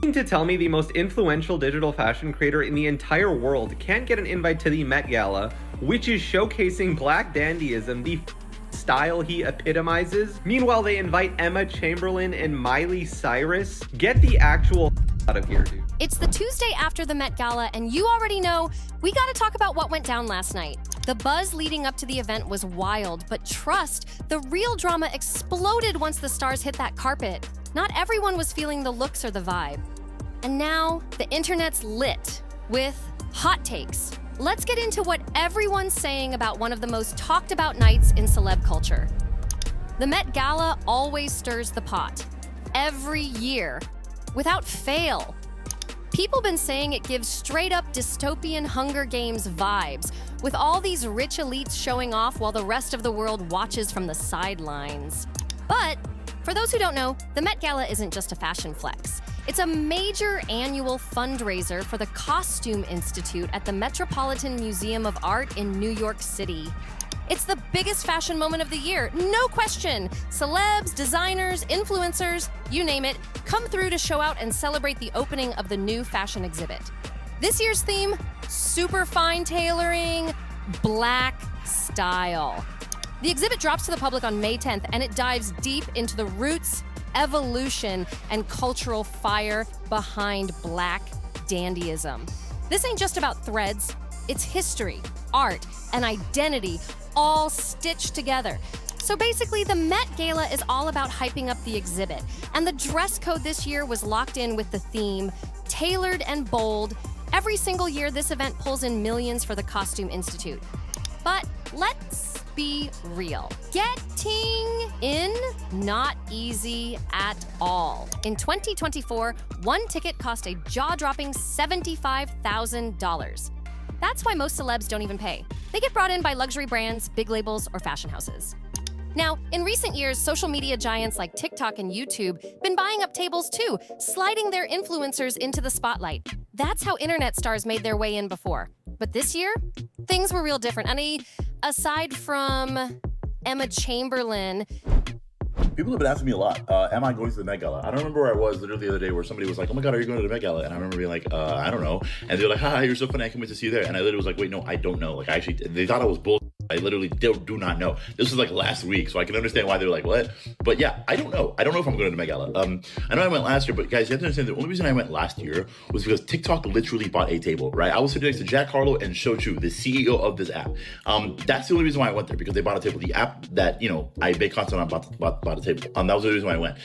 To tell me the most influential digital fashion creator in the entire world can't get an invite to the Met Gala, which is showcasing black dandyism, the style he epitomizes? Meanwhile, they invite Emma Chamberlain and Miley Cyrus? Get the actual out of here, dude. It's the Tuesday after the Met Gala, and you already know we gotta talk about what went down last night. The buzz leading up to the event was wild, but trust, the real drama exploded once the stars hit that carpet. Not everyone was feeling the looks or the vibe. And now, the internet's lit with hot takes. Let's get into what everyone's saying about one of the most talked about nights in celeb culture. The Met Gala always stirs the pot. Every year. Without fail. People been saying it gives straight up dystopian Hunger Games vibes, with all these rich elites showing off while the rest of the world watches from the sidelines. But for those who don't know, the Met Gala isn't just a fashion flex. It's a major annual fundraiser for the Costume Institute at the Metropolitan Museum of Art in New York City. It's the biggest fashion moment of the year, no question. Celebs, designers, influencers, you name it, come through to show out and celebrate the opening of the new fashion exhibit. This year's theme, super fine tailoring, black style. The exhibit drops to the public on May 10th, and it dives deep into the roots, evolution, and cultural fire behind black dandyism. This ain't just about threads, it's history, art, and identity all stitched together. So basically, the Met Gala is all about hyping up the exhibit, and the dress code this year was locked in with the theme, tailored and bold. Every single year, this event pulls in millions for the Costume Institute. But let's be real. Getting in, not easy at all. In 2024, one ticket cost a jaw-dropping $75,000. That's why most celebs don't even pay. They get brought in by luxury brands, big labels, or fashion houses. Now, in recent years, social media giants like TikTok and YouTube been buying up tables too, sliding their influencers into the spotlight. That's how internet stars made their way in before. But this year, things were real different. Aside from Emma Chamberlain, people have been asking me a lot, am I going to the Met Gala? I don't remember where I was literally the other day where somebody was like, oh my God, are you going to the Met Gala? And I remember being like, I don't know. And they're like, hi, you're so funny, I can't wait to see you there. And I literally was like, wait, no, I don't know. Like, they thought I was bull. I literally do not know. This was like last week, so I can understand why they're like, what? But yeah, I don't know. I don't know if I'm going to the Met Gala. I know I went last year, but guys, you have to understand the only reason I went last year was because TikTok literally bought a table, right? I was sitting next to Jack Harlow and Shochu, the CEO of this app. That's the only reason why I went there, because they bought a table. The app that, I make content on bought a table. That was the reason why I went.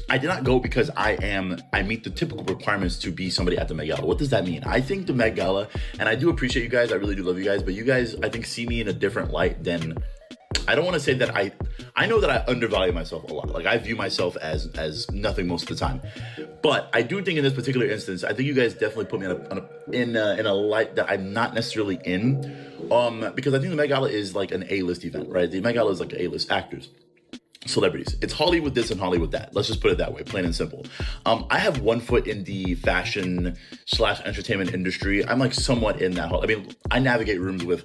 I did not go because I meet the typical requirements to be somebody at the Met Gala. What does that mean? I think the Met Gala, and I do appreciate you guys, I really do love you guys, but you guys, I think, see me in a different light than, I don't want to say that I know that I undervalue myself a lot. Like, I view myself as nothing most of the time. But I do think in this particular instance, I think you guys definitely put me in a light that I'm not necessarily in. Because I think the Met Gala is like an A-list event, right? The Met Gala is like A-list actors, celebrities. It's Hollywood this and Hollywood that. Let's just put it that way, plain and simple. I have one foot in the fashion/entertainment industry. I'm like somewhat in that. I navigate rooms with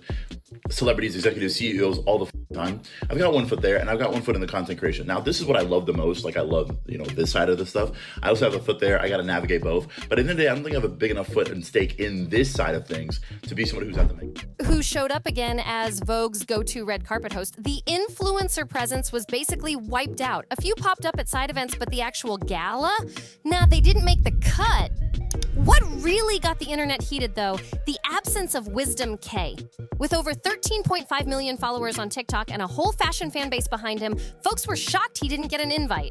celebrities, executives, CEOs all the time. I've got one foot there, and I've got one foot in the content creation. Now, this is what I love the most. Like, I love, this side of the stuff. I also have a foot there. I got to navigate both. But at the end of the day, I don't think I have a big enough foot and stake in this side of things to be somebody who's at the Met. Who showed up again as Vogue's go-to red carpet host. The influencer presence was basically wiped out. A few popped up at side events, but the actual gala? Nah, they didn't make the cut. What really got the internet heated, though? The absence of Wisdom K. With over 13.5 million followers on TikTok and a whole fashion fan base behind him, folks were shocked he didn't get an invite.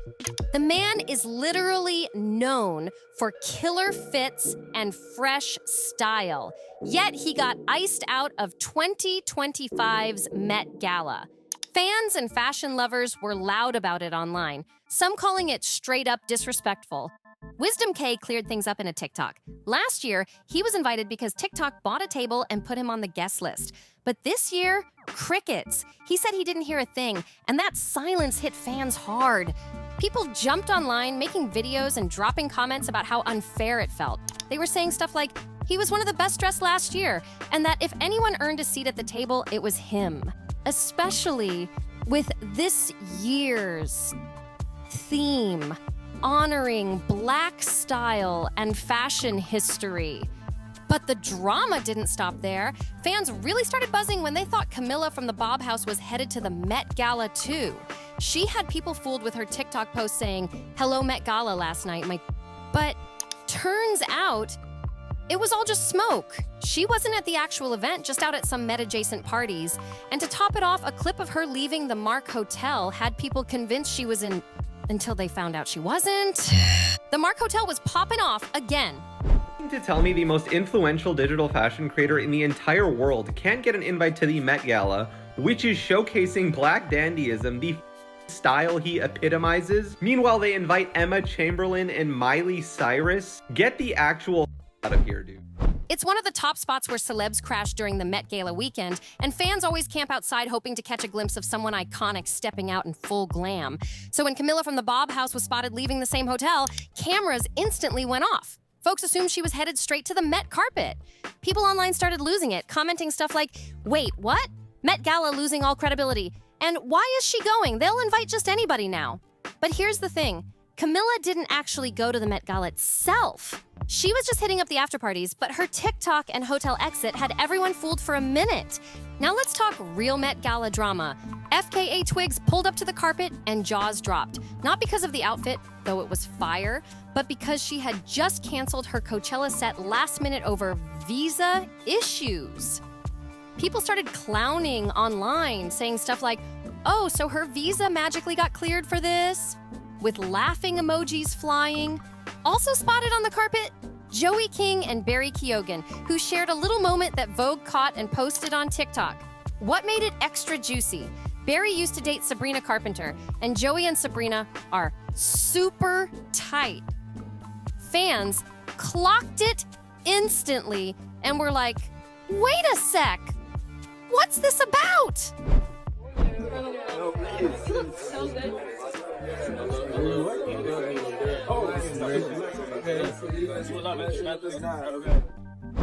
The man is literally known for killer fits and fresh style. Yet he got iced out of 2025's Met Gala. Fans and fashion lovers were loud about it online, some calling it straight up disrespectful. Wisdom K cleared things up in a TikTok. Last year, he was invited because TikTok bought a table and put him on the guest list. But this year, crickets. He said he didn't hear a thing, and that silence hit fans hard. People jumped online, making videos and dropping comments about how unfair it felt. They were saying stuff like, he was one of the best dressed last year, and that if anyone earned a seat at the table, it was him. Especially with this year's theme. honoring Black style and fashion history. But the drama didn't stop there. Fans really started buzzing when they thought Camilla from the Bob House was headed to the Met Gala too. She had people fooled with her TikTok post saying, "Hello Met Gala last night, But turns out it was all just smoke. She wasn't at the actual event, just out at some Met-adjacent parties. And to top it off, a clip of her leaving the Mark Hotel had people convinced she was in, until they found out she wasn't. The Mark Hotel was popping off again. To tell me the most influential digital fashion creator in the entire world can't get an invite to the Met Gala, which is showcasing Black dandyism, the style he epitomizes. Meanwhile, they invite Emma Chamberlain and Miley Cyrus. Get the actual out of here, dude. It's one of the top spots where celebs crash during the Met Gala weekend, and fans always camp outside hoping to catch a glimpse of someone iconic stepping out in full glam. So when Camilla from the Bob House was spotted leaving the same hotel, cameras instantly went off. Folks assumed she was headed straight to the Met carpet. People online started losing it, commenting stuff like, "Wait, what? Met Gala losing all credibility. And why is she going? They'll invite just anybody now." But here's the thing. Camilla didn't actually go to the Met Gala itself. She was just hitting up the after parties, but her TikTok and hotel exit had everyone fooled for a minute. Now let's talk real Met Gala drama. FKA Twigs pulled up to the carpet and jaws dropped. Not because of the outfit, though it was fire, but because she had just canceled her Coachella set last minute over visa issues. People started clowning online, saying stuff like, "Oh, so her visa magically got cleared for this?" With laughing emojis flying. Also spotted on the carpet, Joey King and Barry Keoghan, who shared a little moment that Vogue caught and posted on TikTok. What made it extra juicy? Barry used to date Sabrina Carpenter, and Joey and Sabrina are super tight. Fans clocked it instantly and were like, "Wait a sec, what's this about?"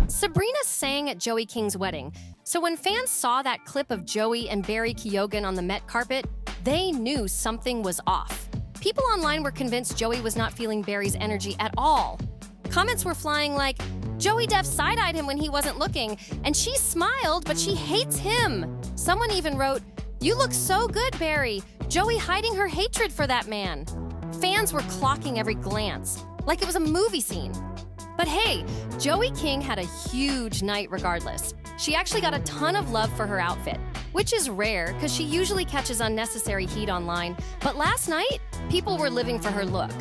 Sabrina sang at Joey King's wedding, so when fans saw that clip of Joey and Barry Keoghan on the Met carpet, they knew something was off. People online were convinced Joey was not feeling Barry's energy at all. Comments were flying like, "Joey Def side-eyed him when he wasn't looking, and she smiled, but she hates him." Someone even wrote, "You look so good, Barry. Joey hiding her hatred for that man." Fans were clocking every glance, like it was a movie scene. But hey, Joey King had a huge night regardless. She actually got a ton of love for her outfit, which is rare because she usually catches unnecessary heat online. But last night, people were living for her look.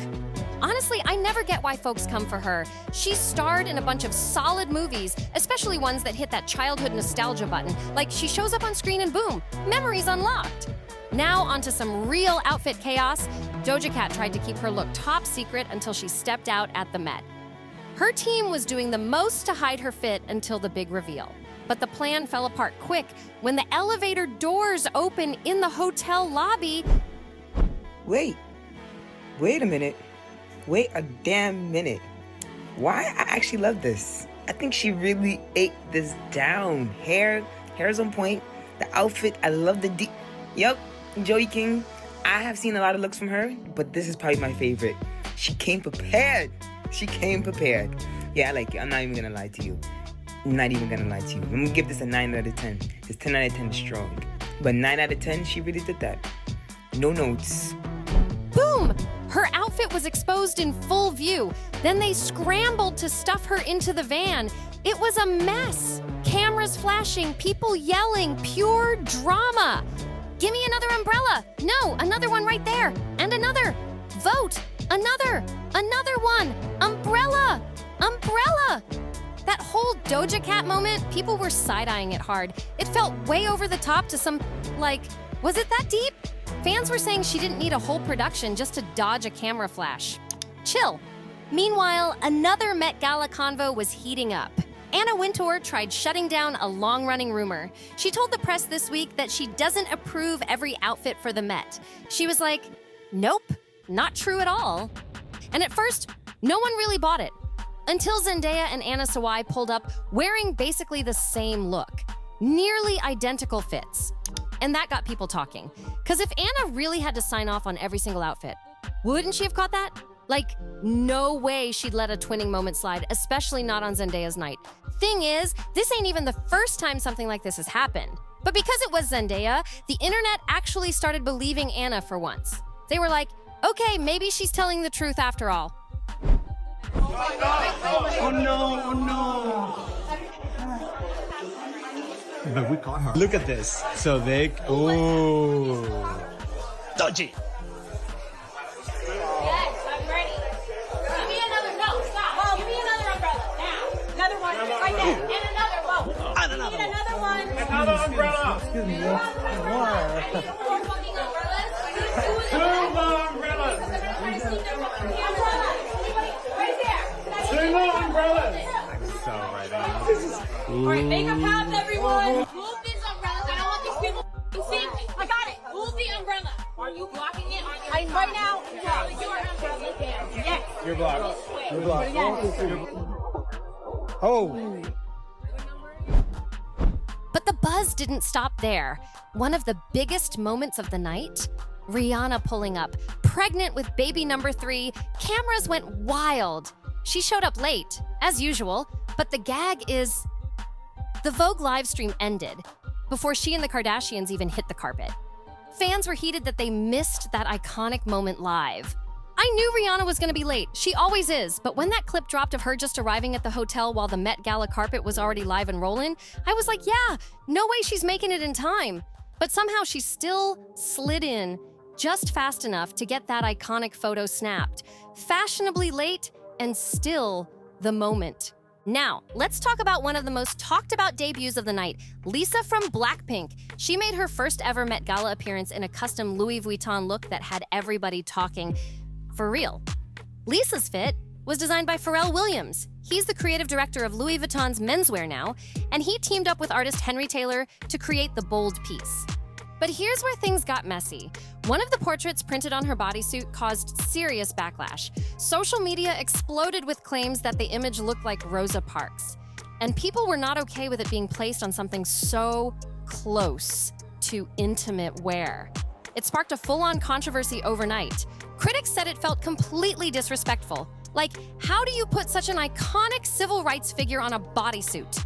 Honestly, I never get why folks come for her. She starred in a bunch of solid movies, especially ones that hit that childhood nostalgia button, like she shows up on screen and boom, memories unlocked. Now onto some real outfit chaos. Doja Cat tried to keep her look top secret until she stepped out at the Met. Her team was doing the most to hide her fit until the big reveal. But the plan fell apart quick when the elevator doors open in the hotel lobby. Wait a minute. Wait a damn minute. Why? I actually love this. I think she really ate this down. Hair's on point. The outfit, I love the Yep, Joey King. I have seen a lot of looks from her, but this is probably my favorite. She came prepared. Yeah, I like it. I'm not even gonna lie to you. I'm gonna give this a 9 out of 10. This 10 out of 10 is strong. But 9 out of 10, she really did that. No notes. Boom! Her outfit was exposed in full view. Then they scrambled to stuff her into the van. It was a mess. Cameras flashing, people yelling, pure drama. "Give me another umbrella." "No, another one right there." And another. "Vote." Another one. Umbrella. That whole Doja Cat moment, people were side-eyeing it hard. It felt way over the top to some, was it that deep? Fans were saying she didn't need a whole production just to dodge a camera flash. Chill. Meanwhile, another Met Gala convo was heating up. Anna Wintour tried shutting down a long-running rumor. She told the press this week that she doesn't approve every outfit for the Met. She was like, "Nope, not true at all." And at first, no one really bought it. Until Zendaya and Anna Sawai pulled up wearing basically the same look. Nearly identical fits. And that got people talking. Because if Anna really had to sign off on every single outfit, wouldn't she have caught that? Like, no way she'd let a twinning moment slide, especially not on Zendaya's night. Thing is, this ain't even the first time something like this has happened. But because it was Zendaya, the internet actually started believing Anna for once. They were like, okay, maybe she's telling the truth after all. Oh no. But we caught her. Look at this. So they. Oh. Dodgy. Yes, I'm ready. Give me another. No, stop. Give me another umbrella now. Another one right there, and another one. And another Need another one. Another umbrella. Excuse me. More fucking umbrellas. Two more umbrellas. Right there. Two more umbrellas. I'm so right now. All right, makeup hats, everyone. Move these umbrellas. I don't want these people seeing me. I got it. Move the umbrella. Are you blocking it? Right now, your umbrella there. Yes. You're blocked. You're blocked. Yes. Oh. But the buzz didn't stop there. One of the biggest moments of the night, Rihanna pulling up, pregnant with baby number 3, cameras went wild. She showed up late, as usual, but the gag is the Vogue livestream ended before she and the Kardashians even hit the carpet. Fans were heated that they missed that iconic moment live. I knew Rihanna was going to be late. She always is. But when that clip dropped of her just arriving at the hotel while the Met Gala carpet was already live and rolling, I was like, yeah, no way she's making it in time. But somehow she still slid in just fast enough to get that iconic photo snapped. Fashionably late and still the moment. Now, let's talk about one of the most talked about debuts of the night, Lisa from Blackpink. She made her first ever Met Gala appearance in a custom Louis Vuitton look that had everybody talking. For real. Lisa's fit was designed by Pharrell Williams. He's the creative director of Louis Vuitton's menswear now, and he teamed up with artist Henry Taylor to create the bold piece. But here's where things got messy. One of the portraits printed on her bodysuit caused serious backlash. Social media exploded with claims that the image looked like Rosa Parks. And people were not okay with it being placed on something so close to intimate wear. It sparked a full-on controversy overnight. Critics said it felt completely disrespectful. Like, how do you put such an iconic civil rights figure on a bodysuit?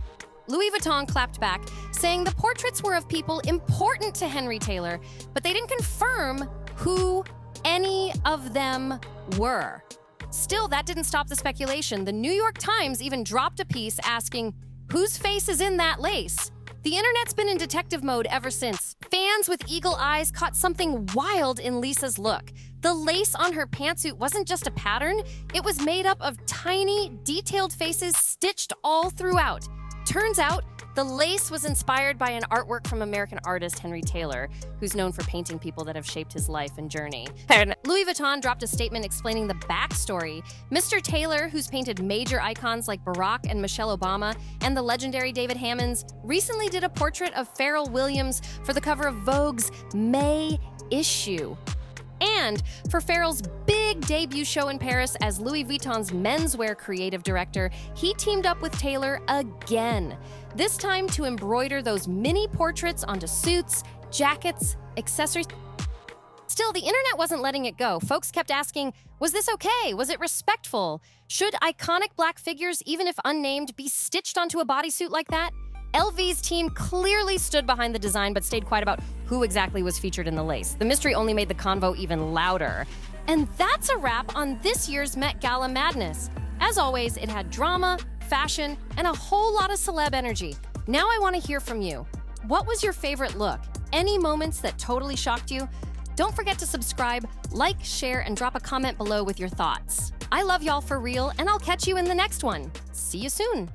Louis Vuitton clapped back, saying the portraits were of people important to Henry Taylor, but they didn't confirm who any of them were. Still, that didn't stop the speculation. The New York Times even dropped a piece asking, whose face is in that lace? The internet's been in detective mode ever since. Fans with eagle eyes caught something wild in Lisa's look. The lace on her pantsuit wasn't just a pattern, it was made up of tiny, detailed faces stitched all throughout. Turns out, the lace was inspired by an artwork from American artist Henry Taylor, who's known for painting people that have shaped his life and journey. And Louis Vuitton dropped a statement explaining the backstory. Mr. Taylor, who's painted major icons like Barack and Michelle Obama and the legendary David Hammonds, recently did a portrait of Pharrell Williams for the cover of Vogue's May issue. And for Pharrell's big debut show in Paris as Louis Vuitton's menswear creative director, he teamed up with Taylor again, this time to embroider those mini portraits onto suits, jackets, accessories. Still, the internet wasn't letting it go. Folks kept asking, was this okay? Was it respectful? Should iconic black figures, even if unnamed, be stitched onto a bodysuit like that? LV's team clearly stood behind the design but stayed quiet about who exactly was featured in the lace. The mystery only made the convo even louder. And that's a wrap on this year's Met Gala madness. As always, it had drama, fashion, and a whole lot of celeb energy. Now I want to hear from you. What was your favorite look? Any moments that totally shocked you? Don't forget to subscribe, like, share, and drop a comment below with your thoughts. I love y'all for real, and I'll catch you in the next one. See you soon.